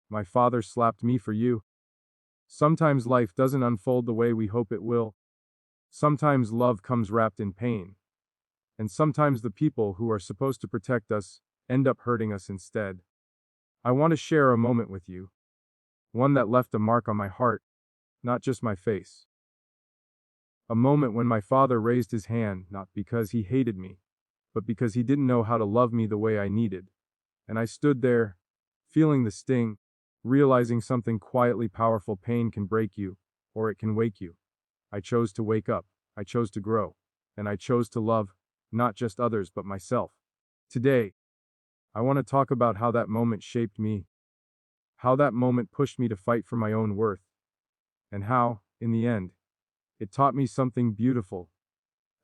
My father slapped me for you. Sometimes life doesn't unfold the way we hope it will. Sometimes love comes wrapped in pain. And sometimes the people who are supposed to protect us end up hurting us instead. I want to share a moment with you, one that left a mark on my heart, not just my face. A moment when my father raised his hand, not because he hated me, but because he didn't know how to love me the way I needed. And I stood there, feeling the sting, realizing something quietly powerful: pain can break you, or it can wake you. I chose to wake up, I chose to grow, and I chose to love, not just others but myself. Today, I want to talk about how that moment shaped me, how that moment pushed me to fight for my own worth, and how, in the end, it taught me something beautiful: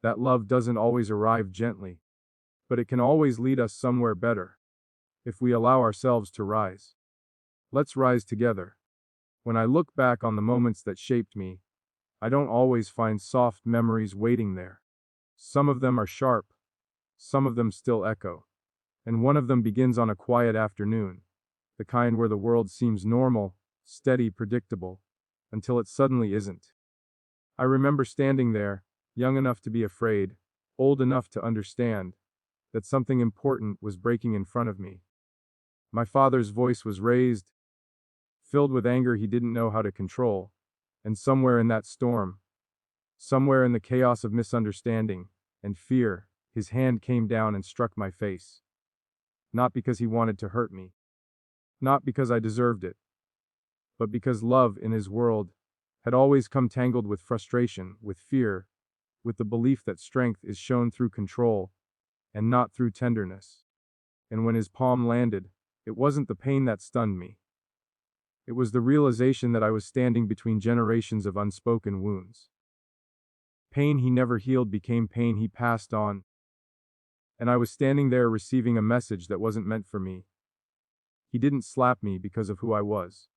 that love doesn't always arrive gently, but it can always lead us somewhere better, if we allow ourselves to rise. Let's rise together. When I look back on the moments that shaped me, I don't always find soft memories waiting there. Some of them are sharp, some of them still echo, and one of them begins on a quiet afternoon, the kind where the world seems normal, steady, predictable, until it suddenly isn't. I remember standing there, young enough to be afraid, old enough to understand, that something important was breaking in front of me. My father's voice was raised, filled with anger he didn't know how to control, and somewhere in that storm, somewhere in the chaos of misunderstanding and fear, his hand came down and struck my face. Not because he wanted to hurt me, not because I deserved it, but because love in his world had always come tangled with frustration, with fear, with the belief that strength is shown through control and not through tenderness. And when his palm landed, it wasn't the pain that stunned me. It was the realization that I was standing between generations of unspoken wounds. Pain he never healed became pain he passed on, and I was standing there receiving a message that wasn't meant for me. He didn't slap me because of who I was.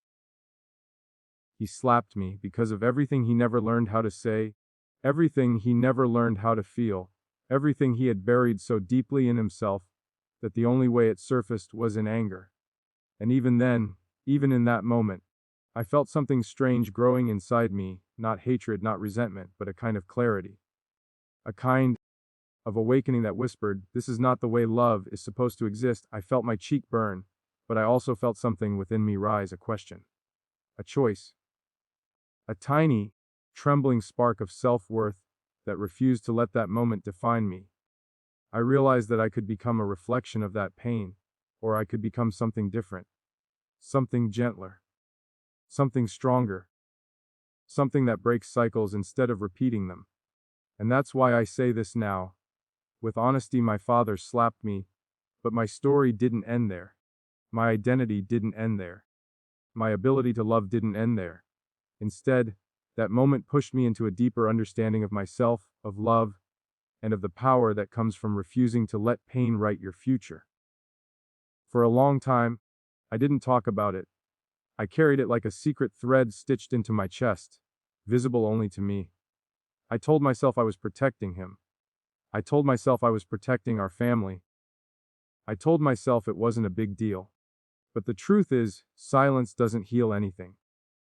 He slapped me because of everything he never learned how to say, everything he never learned how to feel, everything he had buried so deeply in himself that the only way it surfaced was in anger. And even then, even in that moment, I felt something strange growing inside me, not hatred, not resentment, but a kind of clarity. A kind of awakening that whispered, "This is not the way love is supposed to exist." I felt my cheek burn, but I also felt something within me rise, a question, a choice, a tiny, trembling spark of self-worth that refused to let that moment define me. I realized that I could become a reflection of that pain, or I could become something different, something gentler, something stronger, something that breaks cycles instead of repeating them. And that's why I say this now. With honesty, my father slapped me, but my story didn't end there. My identity didn't end there. My ability to love didn't end there. Instead, that moment pushed me into a deeper understanding of myself, of love, and of the power that comes from refusing to let pain write your future. For a long time, I didn't talk about it. I carried it like a secret thread stitched into my chest, visible only to me. I told myself I was protecting him. I told myself I was protecting our family. I told myself it wasn't a big deal. But the truth is, silence doesn't heal anything.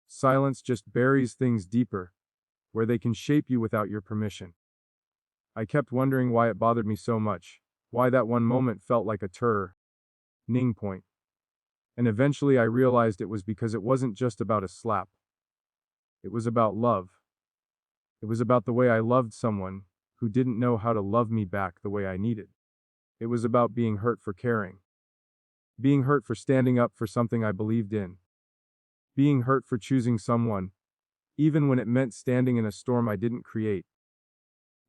Silence just buries things deeper, where they can shape you without your permission. I kept wondering why it bothered me so much, why that one moment felt like a turning point. And eventually I realized it was because it wasn't just about a slap. It was about love. It was about the way I loved someone who didn't know how to love me back the way I needed. It was about being hurt for caring. Being hurt for standing up for something I believed in. Being hurt for choosing someone, even when it meant standing in a storm I didn't create.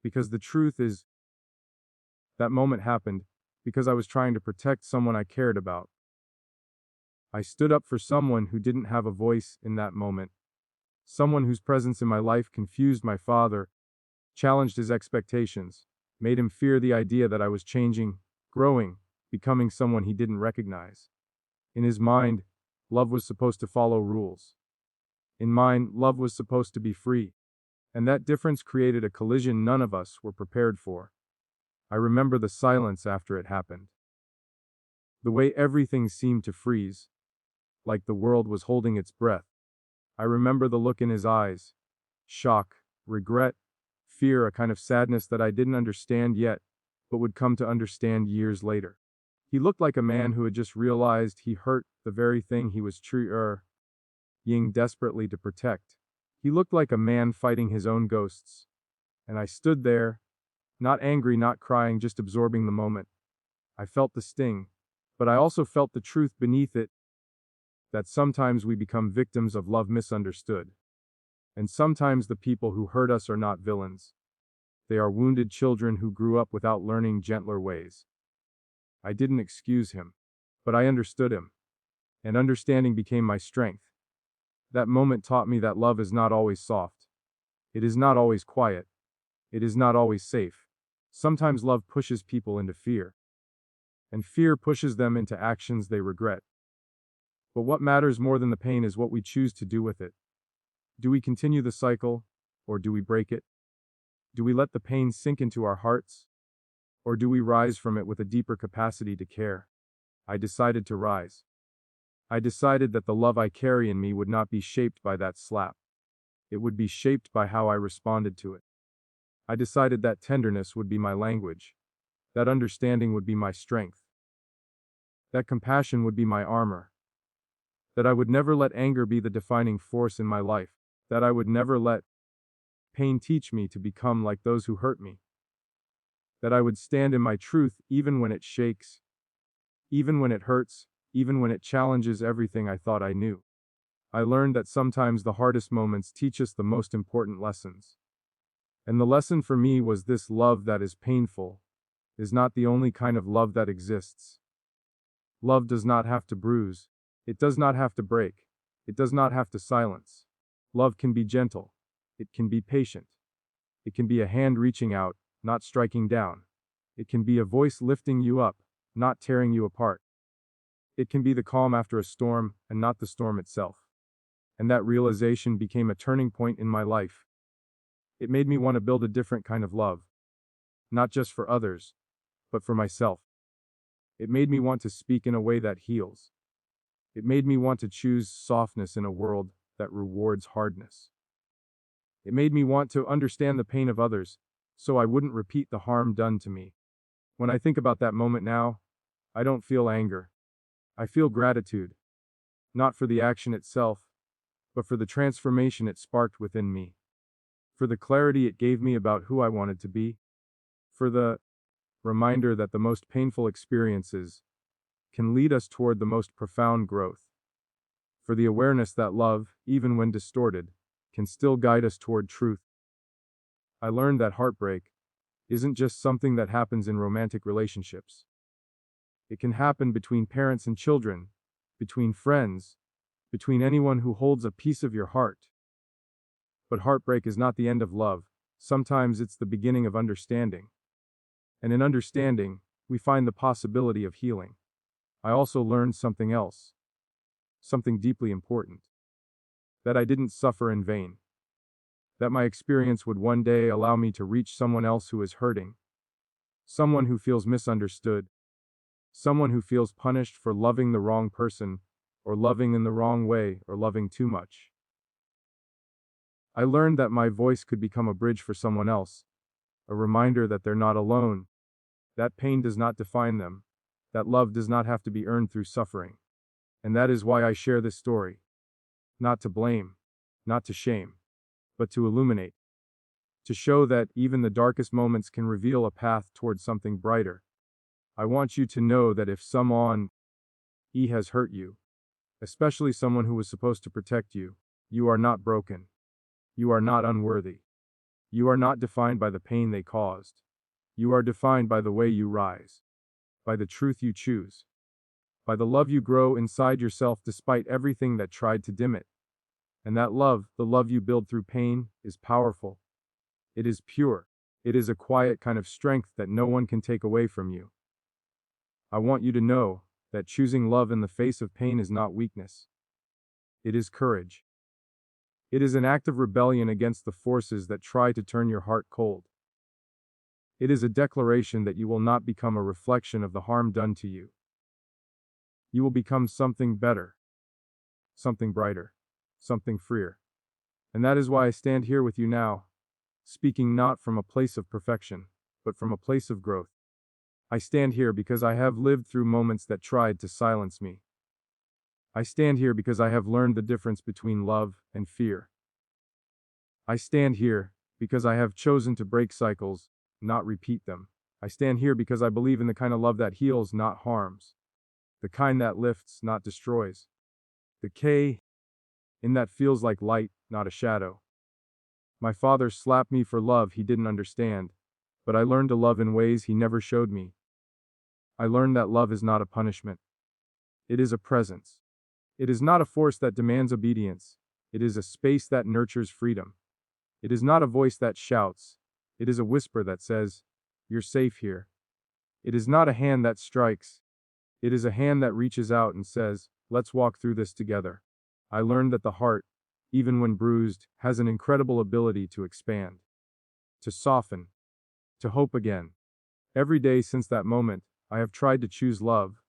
Because the truth is, that moment happened because I was trying to protect someone I cared about. I stood up for someone who didn't have a voice in that moment. Someone whose presence in my life confused my father, challenged his expectations, made him fear the idea that I was changing, growing, becoming someone he didn't recognize. In his mind, love was supposed to follow rules. In mine, love was supposed to be free. And that difference created a collision none of us were prepared for. I remember the silence after it happened. The way everything seemed to freeze. like the world was holding its breath. I remember the look in his eyes. Shock, regret, fear, a kind of sadness that I didn't understand yet, but would come to understand years later. He looked like a man who had just realized he hurt the very thing he was trying desperately to protect. He looked like a man fighting his own ghosts. And I stood there, not angry, not crying, just absorbing the moment. I felt the sting, but I also felt the truth beneath it, that sometimes we become victims of love misunderstood. And sometimes the people who hurt us are not villains. They are wounded children who grew up without learning gentler ways. I didn't excuse him, but I understood him, and understanding became my strength. That moment taught me that love is not always soft. It is not always quiet. It is not always safe. Sometimes love pushes people into fear, and fear pushes them into actions they regret. But what matters more than the pain is what we choose to do with it. Do we continue the cycle, or do we break it? Do we let the pain sink into our hearts, or do we rise from it with a deeper capacity to care? I decided to rise. I decided that the love I carry in me would not be shaped by that slap. It would be shaped by how I responded to it. I decided that tenderness would be my language, that understanding would be my strength, that compassion would be my armor, that I would never let anger be the defining force in my life, that I would never let pain teach me to become like those who hurt me, that I would stand in my truth even when it shakes, even when it hurts, even when it challenges everything I thought I knew. I learned that sometimes the hardest moments teach us the most important lessons. And the lesson for me was this: love that is painful is not the only kind of love that exists. Love does not have to bruise. It does not have to break. It does not have to silence. Love can be gentle. It can be patient. It can be a hand reaching out, not striking down. It can be a voice lifting you up, not tearing you apart. It can be the calm after a storm, and not the storm itself. And that realization became a turning point in my life. It made me want to build a different kind of love. Not just for others, but for myself. It made me want to speak in a way that heals. It made me want to choose softness in a world that rewards hardness. It made me want to understand the pain of others, so I wouldn't repeat the harm done to me. When I think about that moment now, I don't feel anger. I feel gratitude. Not for the action itself, but for the transformation it sparked within me. For the clarity it gave me about who I wanted to be. For the reminder that the most painful experiences can lead us toward the most profound growth. For the awareness that love, even when distorted, can still guide us toward truth. I learned that heartbreak isn't just something that happens in romantic relationships. It can happen between parents and children, between friends, between anyone who holds a piece of your heart. But heartbreak is not the end of love. Sometimes it's the beginning of understanding. And in understanding, we find the possibility of healing. I also learned something else. Something deeply important. That I didn't suffer in vain. That my experience would one day allow me to reach someone else who is hurting. Someone who feels misunderstood. Someone who feels punished for loving the wrong person, or loving in the wrong way, or loving too much. I learned that my voice could become a bridge for someone else, a reminder that they're not alone, that pain does not define them, that love does not have to be earned through suffering. And that is why I share this story. Not to blame, not to shame, but to illuminate. To show that even the darkest moments can reveal a path towards something brighter. I want you to know that if someone has hurt you, especially someone who was supposed to protect you, you are not broken. You are not unworthy. You are not defined by the pain they caused. You are defined by the way you rise, by the truth you choose, by the love you grow inside yourself despite everything that tried to dim it. And that love, the love you build through pain, is powerful. It is pure. It is a quiet kind of strength that no one can take away from you. I want you to know that choosing love in the face of pain is not weakness. It is courage. It is an act of rebellion against the forces that try to turn your heart cold. It is a declaration that you will not become a reflection of the harm done to you. You will become something better. something brighter, something freer. And that is why I stand here with you now, speaking not from a place of perfection, but from a place of growth. I stand here because I have lived through moments that tried to silence me. I stand here because I have learned the difference between love and fear. I stand here because I have chosen to break cycles, not repeat them. I stand here because I believe in the kind of love that heals, not harms. The kind that lifts, not destroys. The K in that feels like light, not a shadow. My father slapped me for love he didn't understand, but I learned to love in ways he never showed me. I learned that love is not a punishment. It is a presence. It is not a force that demands obedience. It is a space that nurtures freedom. It is not a voice that shouts. It is a whisper that says, "You're safe here." It is not a hand that strikes. It is a hand that reaches out and says, "Let's walk through this together." I learned that the heart, even when bruised, has an incredible ability to expand, to soften, to hope again. Every day since that moment, I have tried to choose love.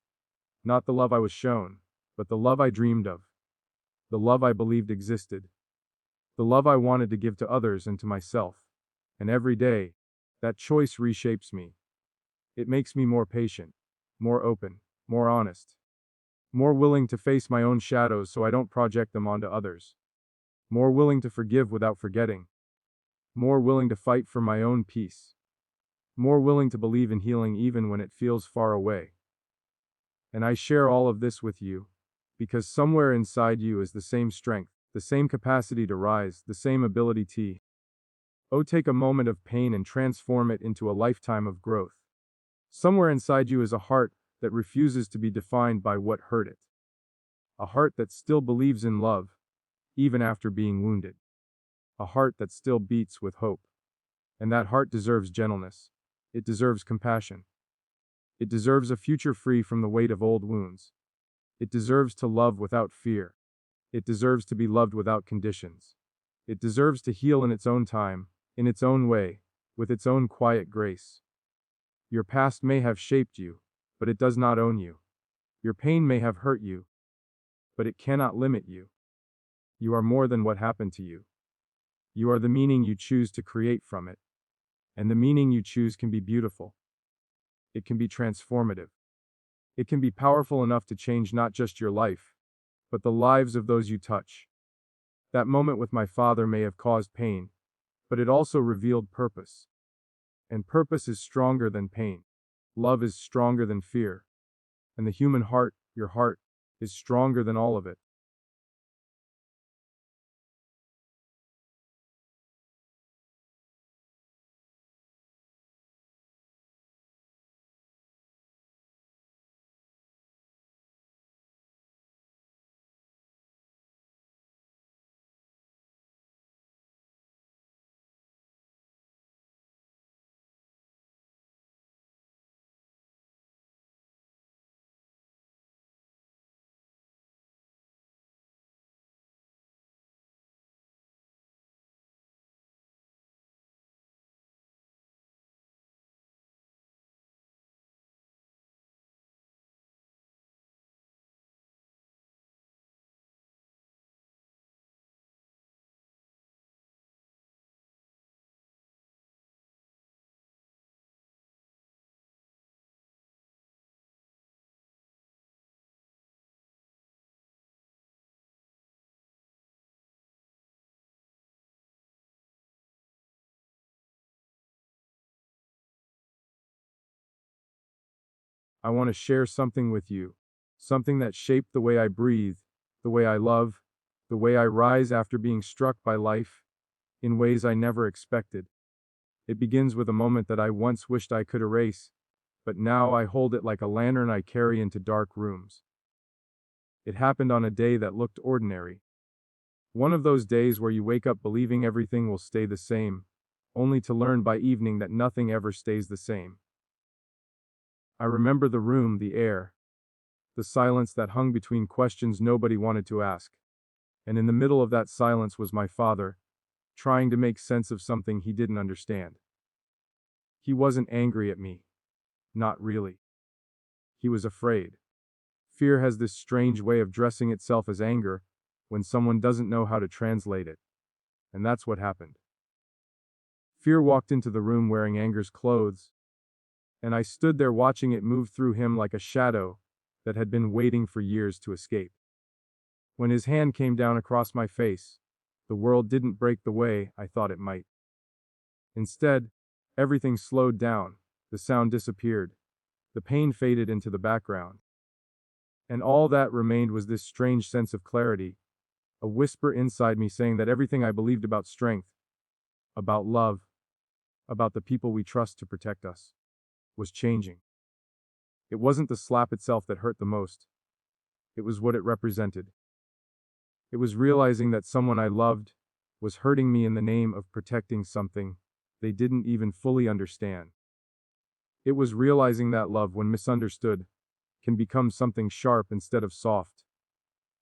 Not the love I was shown, but the love I dreamed of. The love I believed existed. The love I wanted to give to others and to myself. And every day, that choice reshapes me. It makes me more patient, more open, more honest, more willing to face my own shadows so I don't project them onto others, more willing to forgive without forgetting, more willing to fight for my own peace, more willing to believe in healing even when it feels far away. And I share all of this with you, because somewhere inside you is the same strength, the same capacity to rise, the same ability to take a moment of pain and transform it into a lifetime of growth. Somewhere inside you is a heart that refuses to be defined by what hurt it. A heart that still believes in love, even after being wounded. A heart that still beats with hope. And that heart deserves gentleness. It deserves compassion. It deserves a future free from the weight of old wounds. It deserves to love without fear. It deserves to be loved without conditions. It deserves to heal in its own time, in its own way, with its own quiet grace. Your past may have shaped you, but it does not own you. Your pain may have hurt you, but it cannot limit you. You are more than what happened to you. You are the meaning you choose to create from it. And the meaning you choose can be beautiful. It can be transformative. It can be powerful enough to change not just your life, but the lives of those you touch. That moment with my father may have caused pain, but it also revealed purpose. And purpose is stronger than pain. Love is stronger than fear. And the human heart, your heart, is stronger than all of it. I want to share something with you. Something that shaped the way I breathe, the way I love, the way I rise after being struck by life, in ways I never expected. It begins with a moment that I once wished I could erase, but now I hold it like a lantern I carry into dark rooms. It happened on a day that looked ordinary. One of those days where you wake up believing everything will stay the same, only to learn by evening that nothing ever stays the same. I remember the room, the air, the silence that hung between questions nobody wanted to ask. And in the middle of that silence was my father, trying to make sense of something he didn't understand. He wasn't angry at me. Not really. He was afraid. Fear has this strange way of dressing itself as anger, when someone doesn't know how to translate it. And that's what happened. Fear walked into the room wearing anger's clothes, and I stood there watching it move through him like a shadow that had been waiting for years to escape. When his hand came down across my face, the world didn't break the way I thought it might. Instead, everything slowed down, the sound disappeared, the pain faded into the background. And all that remained was this strange sense of clarity, a whisper inside me saying that everything I believed about strength, about love, about the people we trust to protect us, was changing. It wasn't the slap itself that hurt the most. It was what it represented. It was realizing that someone I loved was hurting me in the name of protecting something they didn't even fully understand. It was realizing that love, when misunderstood, can become something sharp instead of soft,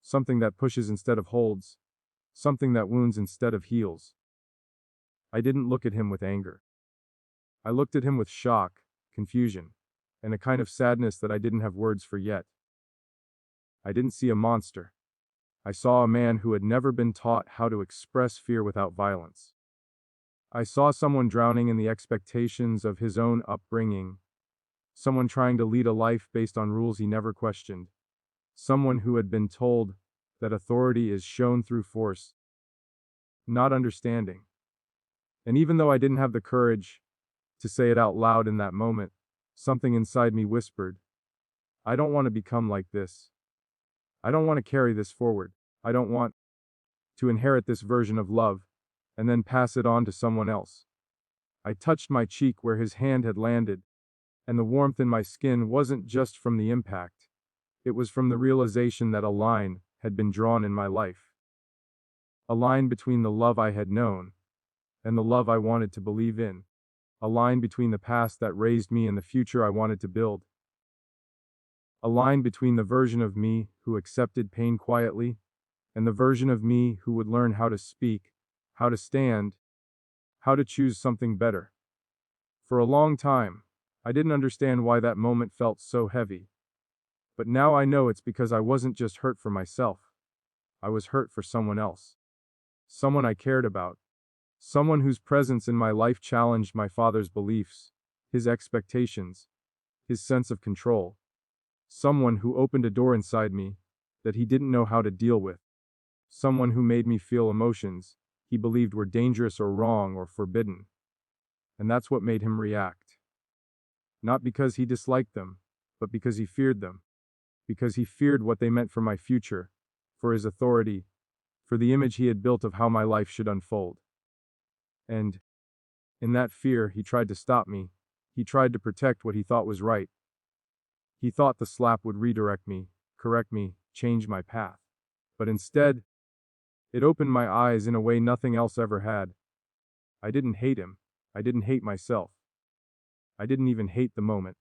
something that pushes instead of holds, something that wounds instead of heals. I didn't look at him with anger. I looked at him with shock, confusion, and a kind of sadness that I didn't have words for yet. I didn't see a monster. I saw a man who had never been taught how to express fear without violence. I saw someone drowning in the expectations of his own upbringing, someone trying to lead a life based on rules he never questioned, someone who had been told that authority is shown through force, not understanding. And even though I didn't have the courage to say it out loud in that moment, something inside me whispered, I don't want to become like this. I don't want to carry this forward. I don't want to inherit this version of love and then pass it on to someone else. I touched my cheek where his hand had landed, and the warmth in my skin wasn't just from the impact. It was from the realization that a line had been drawn in my life. A line between the love I had known and the love I wanted to believe in. A line between the past that raised me and the future I wanted to build. A line between the version of me who accepted pain quietly and the version of me who would learn how to speak, how to stand, how to choose something better. For a long time, I didn't understand why that moment felt so heavy. But now I know it's because I wasn't just hurt for myself. I was hurt for someone else. Someone I cared about. Someone whose presence in my life challenged my father's beliefs, his expectations, his sense of control. Someone who opened a door inside me that he didn't know how to deal with. Someone who made me feel emotions he believed were dangerous or wrong or forbidden. And that's what made him react. Not because he disliked them, but because he feared them. Because he feared what they meant for my future, for his authority, for the image he had built of how my life should unfold. And, in that fear, he tried to stop me. He tried to protect what he thought was right. He thought the slap would redirect me, correct me, change my path. But instead, it opened my eyes in a way nothing else ever had. I didn't hate him. I didn't hate myself. I didn't even hate the moment.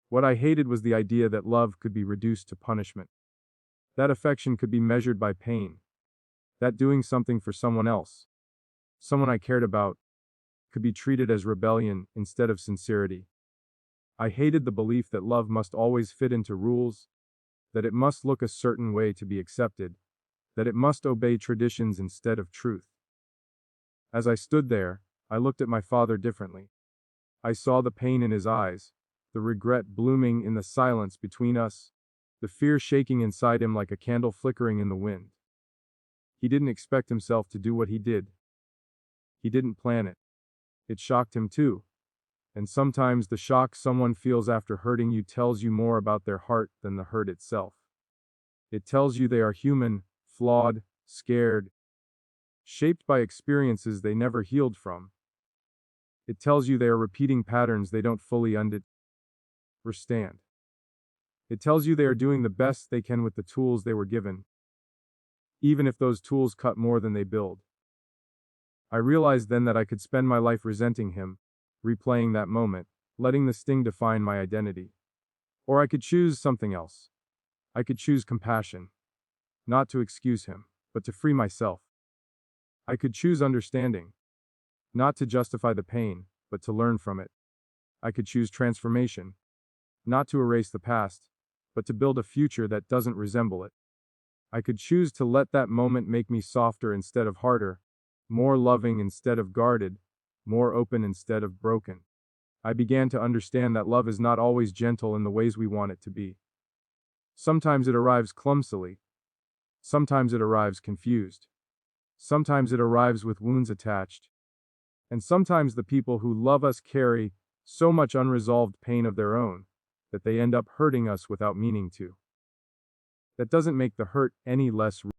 What I hated was the idea that love could be reduced to punishment. That affection could be measured by pain. That doing something for someone else, someone I cared about, could be treated as rebellion instead of sincerity. I hated the belief that love must always fit into rules, that it must look a certain way to be accepted, that it must obey traditions instead of truth. As I stood there, I looked at my father differently. I saw the pain in his eyes, the regret blooming in the silence between us, the fear shaking inside him like a candle flickering in the wind. He didn't expect himself to do what he did. He didn't plan it. It shocked him too. And sometimes the shock someone feels after hurting you tells you more about their heart than the hurt itself. It tells you they are human, flawed, scared, shaped by experiences they never healed from. It tells you they are repeating patterns they don't fully understand. It tells you they are doing the best they can with the tools they were given, even if those tools cut more than they build. I realized then that I could spend my life resenting him, replaying that moment, letting the sting define my identity. Or I could choose something else. I could choose compassion, not to excuse him, but to free myself. I could choose understanding, not to justify the pain, but to learn from it. I could choose transformation, not to erase the past, but to build a future that doesn't resemble it. I could choose to let that moment make me softer instead of harder, more loving instead of guarded, more open instead of broken. I began to understand that love is not always gentle in the ways we want it to be. Sometimes it arrives clumsily. Sometimes it arrives confused. Sometimes it arrives with wounds attached. And sometimes the people who love us carry so much unresolved pain of their own that they end up hurting us without meaning to. That doesn't make the hurt any less real.